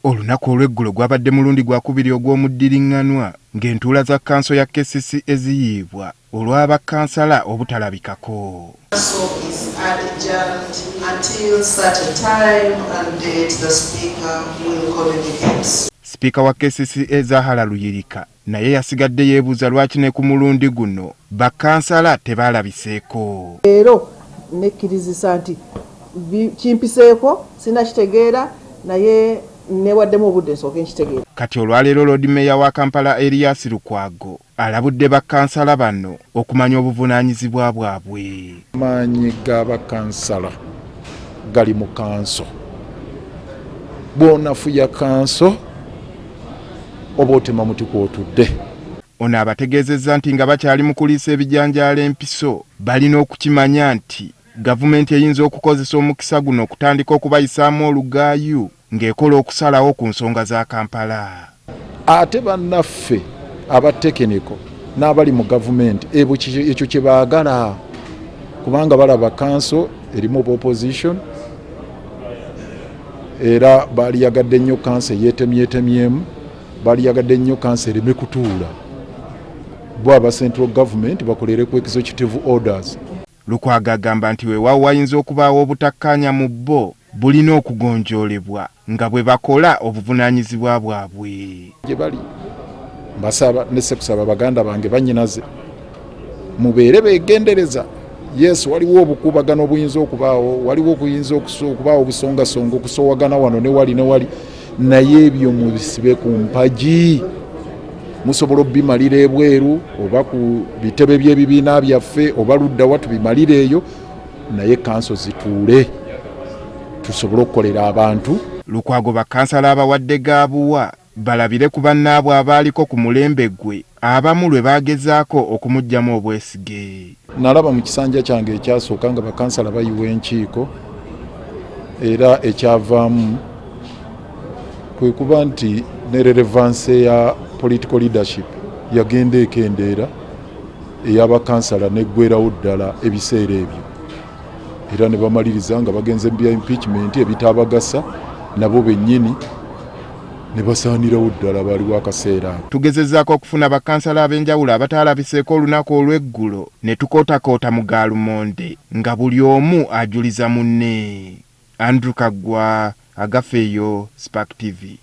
Olunaku olw'eggulo gwabadde mulundi gwakubiri ogw'omuddiringanwa ng'entuula za kkanso ya KCC eziyiibwa olw'abakansala obutalabikako. Sipiika wa KCC Zahara Luyirika naye yasigadde yeebuuza lwaki ne ku mulundi guno bakkansala tebaalabiseeko. Leero nekkirizisa nti kimpiseeko sinakitegeera naye newaddemu obudde nsooke nkitegeera. Kati olwaleero Lord Mayor wa Kampala Erias Lukwago alabudde bakkansala bano okumanya obuvunaanyizibwa bwabwe. Amaanyi g'abakansala gali mu kanso. Bw'onafuya kanso oba otema muti kw'otudde. Ono abategeezezza nti nga bakyali mu kuliisa ebijanjaalo empiso balina okukimanya nti gavumenti eyinza okukozesa omukisa guno okutandika okubayisaamu olugaayu ng'ekola okusalawo ku nsonga za Kampala. Ate bannaffe aba tekiniko n'abali mu gavumenti ekyo kye baagala kubanga balaba kanso erimu opposition era baaliyagadde nnyo kanso eyeetemyetemyemu, baaliyagadde nnyo kanso ereme kutuula. Bo aba central government bakolere ku executive orders. Lukwago agamba nti weewaawo wayinza okubaawo obutakkaanya mu bo bulina okugonjoolebwa nga bwe bakola obuvunaanyizibwa bwabwe. Gye bali mbasaba nesse kusaba baganda bange bannyinaze mubeere beegendereza. Yes, waliwo obukuubagano obuyinza okubaawo, waliwo okubaawo obusongasonga okusoowagana wano ne wali naye ebyo mubisibe ku mpagi. Musobola obimalira ebweru oba ku bitebe by'ebibiina byaffe oba luddawa tubimalire eyo naye kanso zituule tusobole okukolera abantu. Lukwago bakkansala abawadde gaabuwa balabire ku bannaabwe abaaliko ku mulembe gwe abamu lwe baagezaako okumuggyamu obwesige. Nalaba mu kisanja kyange ekyasooka nga bakkansala bayiwa enkiiko era ekyavaamu kwe kuba nti ne relevance ya political leadership yagenda ekendeera ey'abakansala neggwerawo ddala ebiseera ebyo era ne bamaliriza nga bagenze bya impeachment ebitabagasa nabo bennyini ne basaanirawo ddala baaliwo akaseera. Tugezezzaako okufuna bakkansala ab'enjawulo abatalabiseeko olunaku olw'eggulo ne tukootakoota mu Gaalumonde nga buli omu ajuliza munne. Andrew Kaggwa, Agafeeyo, Spark TV.